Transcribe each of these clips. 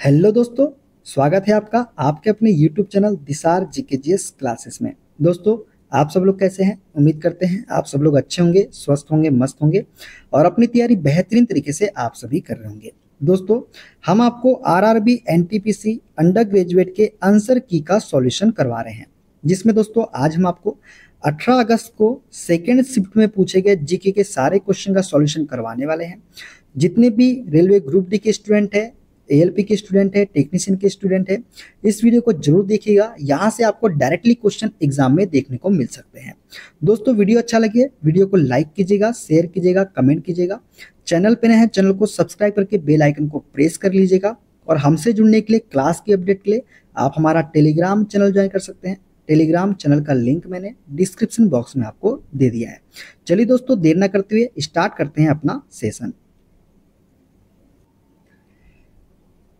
Hello दोस्तों, स्वागत है आपका आपके अपने YouTube चैनल दिसार जीकेजीएस क्लासेस में। दोस्तों, आप सब लोग कैसे हैं? उम्मीद करते हैं आप सब लोग अच्छे होंगे, स्वस्थ होंगे, मस्त होंगे और अपनी तैयारी बेहतरीन तरीके से आप सभी कर रहे होंगे। दोस्तों, हम आपको आरआरबी एनटीपीसी अंडर ग्रेजुएट के आंसर की का सॉल्यूशन करवा रहे हैं, जिसमें दोस्तों आज हम आपको 18 अगस्त को सेकेंड शिफ्ट में पूछे गए जीके के सारे क्वेश्चन का सॉल्यूशन करवाने वाले हैं। जितने भी रेलवे ग्रुप डी के स्टूडेंट है, एएलपी के स्टूडेंट है, टेक्नीशियन के स्टूडेंट है, इस वीडियो को जरूर देखिएगा। यहाँ से आपको डायरेक्टली क्वेश्चन एग्जाम में देखने को मिल सकते हैं। दोस्तों, वीडियो अच्छा लगे वीडियो को लाइक कीजिएगा, शेयर कीजिएगा, कमेंट कीजिएगा। चैनल पे नए हैं चैनल को सब्सक्राइब करके बेल आइकन को प्रेस कर लीजिएगा। और हमसे जुड़ने के लिए, क्लास की अपडेट के लिए आप हमारा टेलीग्राम चैनल ज्वाइन कर सकते हैं। टेलीग्राम चैनल का लिंक मैंने डिस्क्रिप्शन बॉक्स में आपको दे दिया है। चलिए दोस्तों, देर न करते हुए स्टार्ट करते हैं अपना सेशन।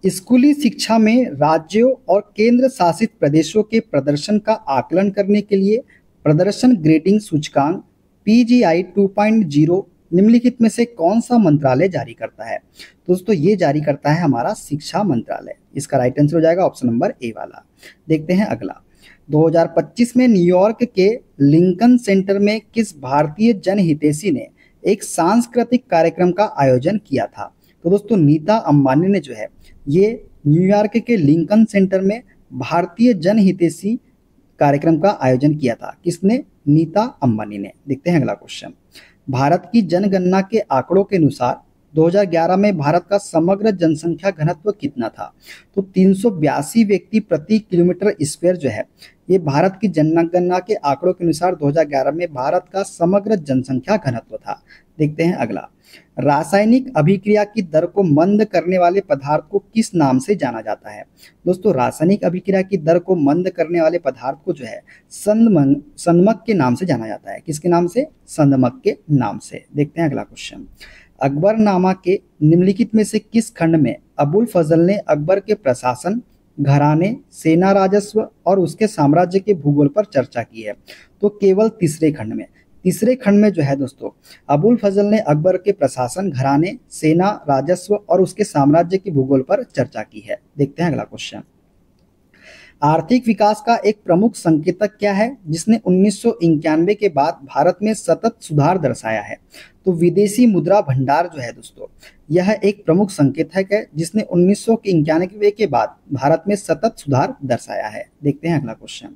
स्कूली शिक्षा में राज्यों और केंद्र शासित प्रदेशों के प्रदर्शन का आकलन करने के लिए प्रदर्शन ग्रेडिंग सूचकांक PGI 2.0 निम्नलिखित में से कौन सा मंत्रालय जारी करता है? दोस्तों, ये जारी करता है हमारा शिक्षा मंत्रालय। इसका राइट आंसर हो जाएगा ऑप्शन नंबर ए वाला। देखते हैं अगला। 2025 में न्यूयॉर्क के लिंकन सेंटर में किस भारतीय जनहितैषी ने एक सांस्कृतिक कार्यक्रम का आयोजन किया था? तो दोस्तों, नीता अंबानी ने जो है ये न्यूयॉर्क के लिंकन सेंटर में भारतीय जनहितैषी कार्यक्रम का आयोजन किया था। किसने? नीता अंबानी ने। देखते हैं अगला क्वेश्चन। भारत की जनगणना के आंकड़ों के अनुसार 2011 में भारत का समग्र जनसंख्या घनत्व कितना था? तो 382 व्यक्ति प्रति किलोमीटर स्क्वायर जो है ये भारत की जनगणना के आंकड़ों के अनुसार 2011 में भारत का समग्र जनसंख्या घनत्व था। देखते हैं अगला। रासायनिक अभिक्रिया की दर को मंद करने वाले पदार्थ को किस नाम से जाना जाता है? दोस्तों, रासायनिक अभिक्रिया की दर को मंद करने वाले पदार्थ को जो है संदमक के नाम से जाना जाता है। किसके नाम से? संदमक के नाम से। देखते हैं अगला क्वेश्चन। अकबरनामा के निम्नलिखित में से किस खंड में अबुल फजल ने अकबर के प्रशासन, घराने, सेना, राजस्व और उसके साम्राज्य के भूगोल पर चर्चा की है? तो केवल तीसरे खंड में। तीसरे खंड में जो है दोस्तों अबुल फजल ने अकबर के प्रशासन, घराने, सेना, राजस्व और उसके साम्राज्य के भूगोल पर चर्चा की है। देखते हैं अगला क्वेश्चन। आर्थिक विकास का एक प्रमुख संकेतक क्या है जिसने 1991 के बाद भारत में सतत सुधार दर्शाया है? तो विदेशी मुद्रा भंडार जो है दोस्तों यह एक प्रमुख संकेतक है जिसने 1991 के बाद भारत में सतत सुधार दर्शाया है। देखते हैं अगला क्वेश्चन।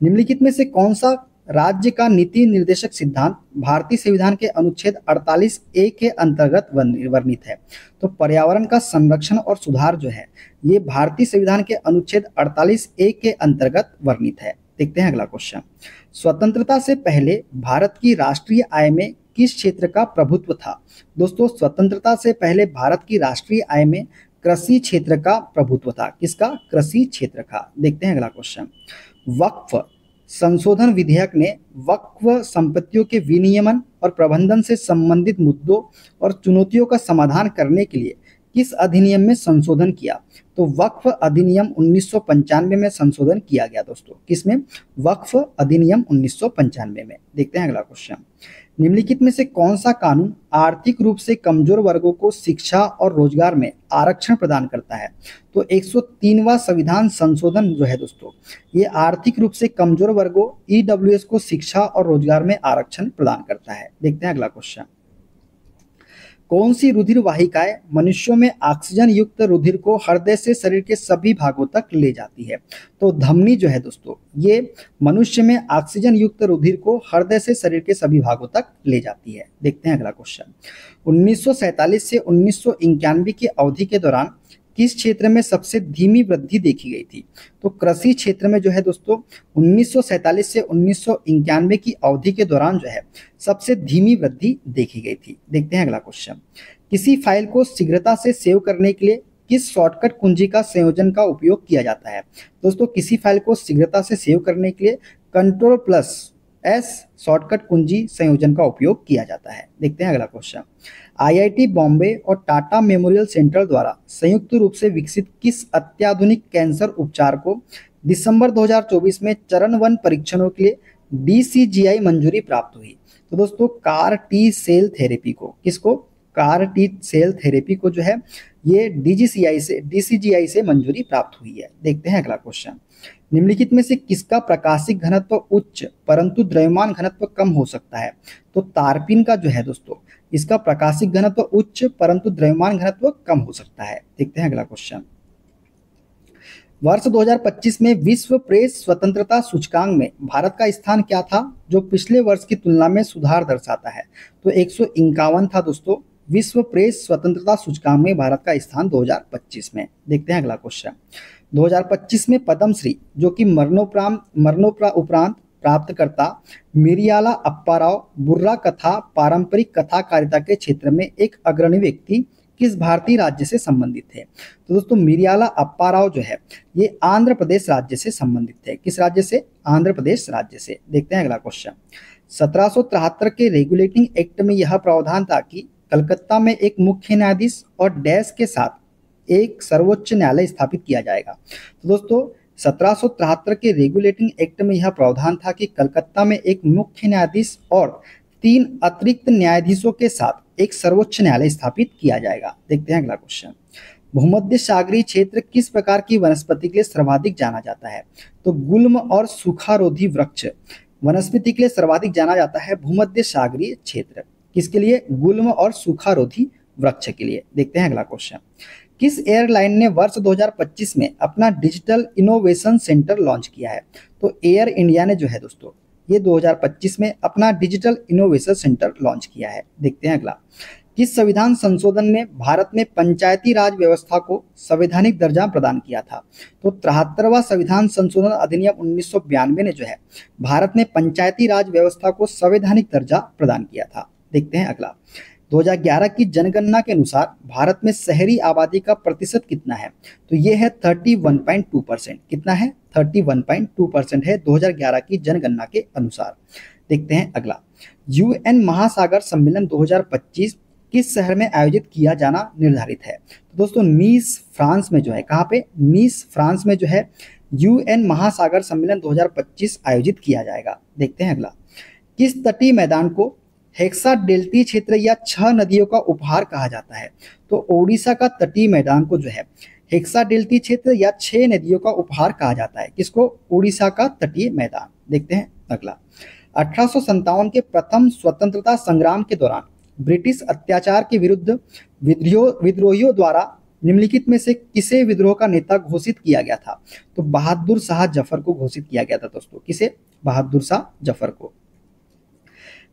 निम्नलिखित में से कौन सा राज्य का नीति निर्देशक सिद्धांत भारतीय संविधान के अनुच्छेद 48A के अंतर्गत वर्णित है? तो पर्यावरण का संरक्षण और सुधार जो है ये भारतीय संविधान के अनुच्छेद 48A के अंतर्गत वर्णित है। देखते हैं अगला क्वेश्चन। स्वतंत्रता से पहले भारत की राष्ट्रीय आय में किस क्षेत्र का प्रभुत्व था? दोस्तों, स्वतंत्रता से पहले भारत की राष्ट्रीय आय में कृषि क्षेत्र का प्रभुत्व था। किसका? कृषि क्षेत्र का। देखते हैं अगला क्वेश्चन। वक्फ संशोधन विधेयक ने वक्फ संपत्तियों के विनियमन और प्रबंधन से संबंधित मुद्दों और चुनौतियों का समाधान करने के लिए किस अधिनियम में संशोधन किया? तो वक्फ अधिनियम 1995 में संशोधन किया गया दोस्तों। किसमें? वक्फ अधिनियम 1995 में। देखते हैं अगला क्वेश्चन। निम्नलिखित में से कौन सा कानून आर्थिक रूप से कमजोर वर्गों को शिक्षा और रोजगार में आरक्षण प्रदान करता है? तो 103वां संविधान संशोधन जो है दोस्तों ये आर्थिक रूप से कमजोर वर्गों EWS को शिक्षा और रोजगार में आरक्षण प्रदान करता है। देखते हैं अगला क्वेश्चन। कौन सी रुधिर वाहिकाएं मनुष्यों में ऑक्सीजन युक्त रुधिर को हृदय से शरीर के सभी भागों तक ले जाती है? तो धमनी जो है दोस्तों ये मनुष्य में ऑक्सीजन युक्त रुधिर को हृदय से शरीर के सभी भागों तक ले जाती है। देखते हैं अगला क्वेश्चन। 1947 से 1991 की अवधि के दौरान किस क्षेत्र में सबसे धीमी वृद्धि देखी गई थी? तो कृषि क्षेत्र में जो है दोस्तों 1947 से 1991 की अवधि के दौरान जो है सबसे धीमी वृद्धि देखी गई थी। देखते हैं अगला क्वेश्चन। किसी फाइल को शीघ्रता से सेव करने के लिए किस शॉर्टकट कुंजी का संयोजन का उपयोग किया जाता है? दोस्तों, किसी फाइल को शीघ्रता से सेव करने के लिए Ctrl+S शॉर्टकट कुंजी संयोजन का उपयोग किया जाता है। देखते हैं अगला क्वेश्चन। IIT बॉम्बे और टाटा मेमोरियल सेंटर द्वारा संयुक्त रूप से विकसित किस अत्याधुनिक कैंसर उपचार को दिसंबर 2024 में चरण 1 परीक्षणों के लिए DCGI मंजूरी प्राप्त हुई? तो दोस्तों, CAR T सेल थेरेपी को, किसको? CAR T सेल थेरेपी को जो है ये DCGI से मंजूरी प्राप्त हुई है। देखते हैं अगला क्वेश्चन। निम्नलिखित में से किसका प्राकाशिक घनत्व उच्च परंतु द्रव्यमान घनत्व कम हो सकता है? तो तारपीन का जो है दोस्तों, इसका प्राकाशिक घनत्व उच्च परंतु द्रव्यमान घनत्व कम हो सकता है। देखते हैं अगला क्वेश्चन। वर्ष 2025 में विश्व प्रेस स्वतंत्रता सूचकांक में भारत का स्थान क्या था, जो पिछले वर्ष की तुलना में सुधार दर्शाता है? तो 151 था दोस्तों, विश्व प्रेस स्वतंत्रता सूचकांक में भारत का स्थान 2025 में। देखते हैं अगला क्वेश्चन। 2025 में पद्मश्री जो कि मरणोपरांत प्राप्तकर्ता मिरियाला अप्पा राव बुर्रा कथा पारंपरिक कथाकारिता के क्षेत्र में एक अग्रणी व्यक्ति किस भारतीय राज्य से संबंधित थे? तो दोस्तों मिरियाला अप्पा राव जो है ये आंध्र प्रदेश राज्य से संबंधित थे। किस राज्य से? आंध्र प्रदेश राज्य से। देखते हैं अगला क्वेश्चन। 1773 के रेगुलेटिंग एक्ट में यह प्रावधान था कि कलकत्ता में एक मुख्य न्यायाधीश और डैश के साथ एक सर्वोच्च न्यायालय स्थापित किया जाएगा। तो दोस्तों 1773 के रेगुलेटिंग एक्ट में यह प्रावधान था कि कलकत्ता में एक मुख्य न्यायाधीश और 3 अतिरिक्त न्यायाधीशों के साथ एक सर्वोच्च न्यायालय स्थापित किया जाएगा। देखते हैं अगला क्वेश्चन। भूमध्य सागरीय क्षेत्र किस प्रकार की वनस्पति के लिए सर्वाधिक जाना जाता है? तो गुल्म और सूखारोधी वृक्ष वनस्पति के लिए सर्वाधिक जाना जाता है भूमध्य सागरीय क्षेत्र। किसके लिए? गुल्म और सूखारोधी वृक्ष के लिए। देखते हैं अगला क्वेश्चन। किस एयरलाइन ने वर्ष 2025 में अपना डिजिटल इनोवेशन सेंटर लॉन्च किया है? तो एयर इंडिया ने जो है दोस्तों ये 2025 में अपना डिजिटल इनोवेशन सेंटर लॉन्च किया है। देखते हैं अगला। किस संविधान संशोधन ने भारत में पंचायती राज व्यवस्था को संवैधानिक दर्जा प्रदान किया था? तो 73वां संविधान संशोधन अधिनियम 1992 ने जो है भारत में पंचायती राज व्यवस्था को संवैधानिक दर्जा प्रदान किया था। देखते हैं अगला। 2011 की जनगणना के अनुसार भारत में शहरी आबादी का प्रतिशत कितना है? तो ये है 31.2%। कितना है? 31.2% है 2011 की जनगणना के अनुसार। देखते हैं अगला। UN महासागर सम्मेलन 2025 किस शहर में आयोजित किया जाना निर्धारित है? तो दोस्तों नीस फ्रांस में जो है, कहाँ पे? नीस फ्रांस में जो है UN महासागर सम्मेलन 2025 आयोजित किया जाएगा। देखते हैं अगला। किस तटीय मैदान को हेक्साडेल्टी क्षेत्र या 6 नदियों का उपहार कहा जाता है? तो ओडिशा का तटीय मैदान को जो है हेक्साडेल्टी क्षेत्र या 6 नदियों का उपहार कहा जाता है। किसको? ओडिशा का तटीय मैदान। देखते हैं अगला। 1857 के प्रथम स्वतंत्रता संग्राम के दौरान ब्रिटिश अत्याचार के विरुद्ध विद्रोहियों द्वारा निम्नलिखित में से किसे विद्रोह का नेता घोषित किया गया था? तो बहादुर शाह जफर को घोषित किया गया था दोस्तों। किसे? बहादुर शाह जफर को।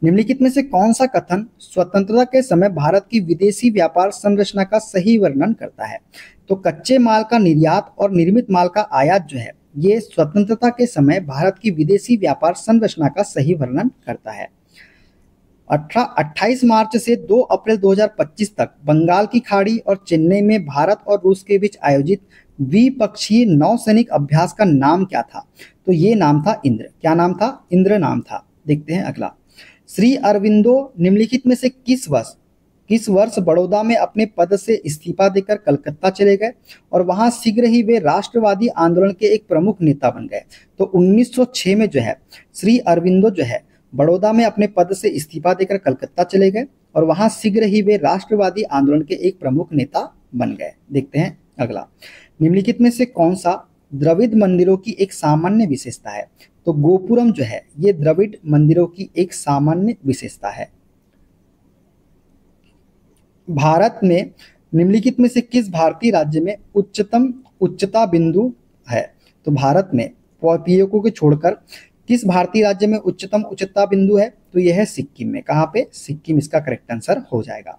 निम्नलिखित में से कौन सा कथन स्वतंत्रता के समय भारत की विदेशी व्यापार संरचना का सही वर्णन करता है? तो कच्चे माल का निर्यात और निर्मित माल का आयात जो है ये स्वतंत्रता के समय भारत की विदेशी व्यापार संरचना का सही वर्णन करता है। 28 मार्च से 2 अप्रैल 2025 तक बंगाल की खाड़ी और चेन्नई में भारत और रूस के बीच आयोजित द्विपक्षीय नौसैनिक अभ्यास का नाम क्या था? तो ये नाम था इंद्र। क्या नाम था? इंद्र नाम था। देखते हैं अगला। श्री अरविंदो निम्नलिखित में से किस वर्ष बड़ौदा में अपने पद से इस्तीफा देकर कलकत्ता चले गए और वहां शीघ्र ही वे राष्ट्रवादी आंदोलन के एक प्रमुख नेता बन गए? तो 1906 में जो है श्री अरविंदो जो है बड़ौदा में अपने पद से इस्तीफा देकर कलकत्ता चले गए और वहां शीघ्र ही वे राष्ट्रवादी आंदोलन के एक प्रमुख नेता बन गए। देखते हैं अगला। निम्नलिखित में से कौन सा द्रविड़ मंदिरों की एक सामान्य विशेषता है? तो गोपुरम जो है ये द्रविड़ मंदिरों की एक सामान्य विशेषता है। भारत में निम्नलिखित में से किस भारतीय राज्य में उच्चता बिंदु है? तो भारत में पीओके को छोड़कर किस भारतीय राज्य में उच्चतम उच्चता बिंदु है? तो यह है सिक्किम में। कहाँ पे? सिक्किम इसका करेक्ट आंसर हो जाएगा।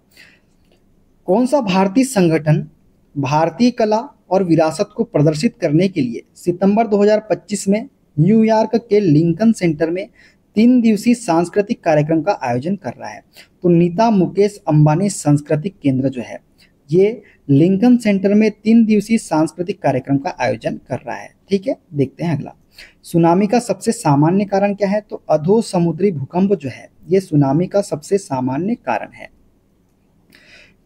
कौन सा भारतीय संगठन भारतीय कला और विरासत को प्रदर्शित करने के लिए सितंबर 2025 में न्यूयॉर्क के लिंकन सेंटर में 3 दिवसीय सांस्कृतिक कार्यक्रम का आयोजन कर रहा है? तो नीता मुकेश अंबानी सांस्कृतिक केंद्र जो है ये लिंकन सेंटर में 3 दिवसीय सांस्कृतिक कार्यक्रम का आयोजन कर रहा है। ठीक है। देखते हैं अगला। सुनामी का सबसे सामान्य कारण क्या है? तो अधो समुद्री भूकंप जो है ये सुनामी का सबसे सामान्य कारण है।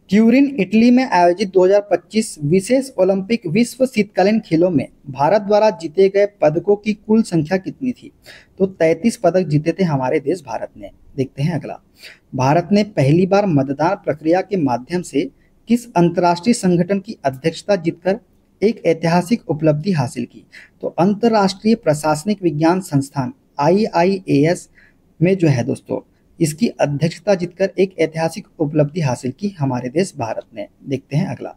ट्यूरिन इटली में आयोजित 2025 विशेष ओलंपिक विश्व शीतकालीन खेलों में भारत द्वारा जीते गए पदकों की कुल संख्या कितनी थी? तो 33 पदक जीते थे हमारे देश भारत ने। देखते हैं अगला। भारत ने पहली बार मतदान प्रक्रिया के माध्यम से किस अंतर्राष्ट्रीय संगठन की अध्यक्षता जीतकर एक ऐतिहासिक उपलब्धि हासिल की? तो अंतर्राष्ट्रीय प्रशासनिक विज्ञान संस्थान IIAS में जो है दोस्तों, इसकी अध्यक्षता जीतकर एक ऐतिहासिक उपलब्धि हासिल की हमारे देश भारत ने। देखते हैं अगला।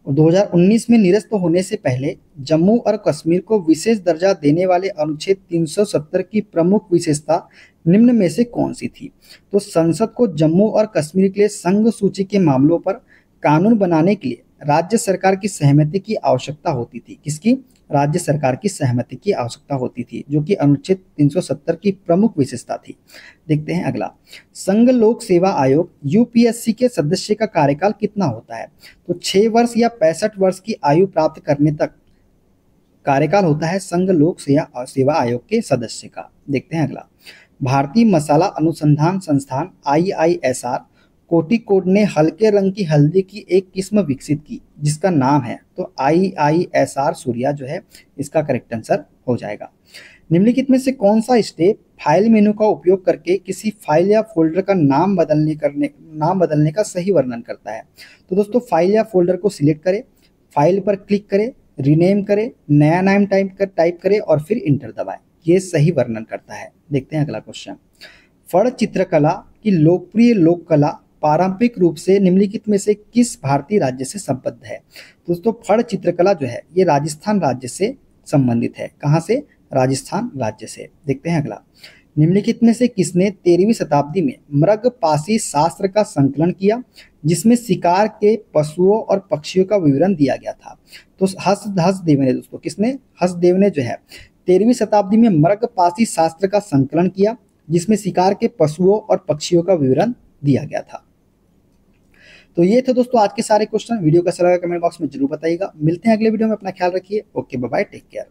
2019 में निरस्त होने से पहले जम्मू और कश्मीर को विशेष दर्जा देने वाले अनुच्छेद 370 की प्रमुख विशेषता निम्न में से कौन सी थी? तो संसद को जम्मू और कश्मीर के लिए संघ सूची के मामलों पर कानून बनाने के लिए राज्य सरकार की सहमति की आवश्यकता होती थी। किसकी? राज्य सरकार की सहमति की आवश्यकता होती थी, जो कि अनुच्छेद 370 की प्रमुख विशेषता थी। देखते हैं अगला। संघ लोक सेवा आयोग UPSC के सदस्य का कार्यकाल कितना होता है? तो 6 वर्ष या 65 वर्ष की आयु प्राप्त करने तक कार्यकाल होता है संघ लोक सेवा आयोग के सदस्य का। देखते हैं अगला। भारतीय मसाला अनुसंधान संस्थान IISR कोटिकोड ने हल्के रंग की हल्दी की एक किस्म विकसित की जिसका नाम है, तो IISR सूर्या जो है इसका करेक्ट आंसर हो जाएगा। निम्नलिखित में से कौन सा स्टेप फाइल मेनू का उपयोग करके किसी फाइल या फोल्डर का नाम बदलने का सही वर्णन करता है? तो दोस्तों, फाइल या फोल्डर को सिलेक्ट करें, फाइल पर क्लिक करें, रीनेम करें, नया नाम टाइप करें और फिर इंटर दबाएं। ये सही वर्णन करता है। देखते हैं अगला क्वेश्चन। फड़ चित्रकला की लोकप्रिय लोक कला पारंपरिक रूप से निम्नलिखित में से किस भारतीय राज्य से संबद्ध है? दोस्तों, फड़ चित्रकला जो है ये राजस्थान राज्य से संबंधित है। कहाँ से? राजस्थान राज्य से। देखते हैं अगला। निम्नलिखित में से किसने 13वीं शताब्दी में मृगपाशी शास्त्र का संकलन किया जिसमें शिकार के पशुओं और पक्षियों का विवरण दिया गया था? तो हर्षदेव ने दोस्तों, किसने? हर्षदेव ने जो है 13वीं शताब्दी में मृगपाशी शास्त्र का संकलन किया जिसमें शिकार के पशुओं और पक्षियों का विवरण दिया गया था। तो ये थे दोस्तों आज के सारे क्वेश्चन। वीडियो कैसा लगा कमेंट बॉक्स में जरूर बताइएगा। मिलते हैं अगले वीडियो में। अपना ख्याल रखिए। Okay, bye bye, take care.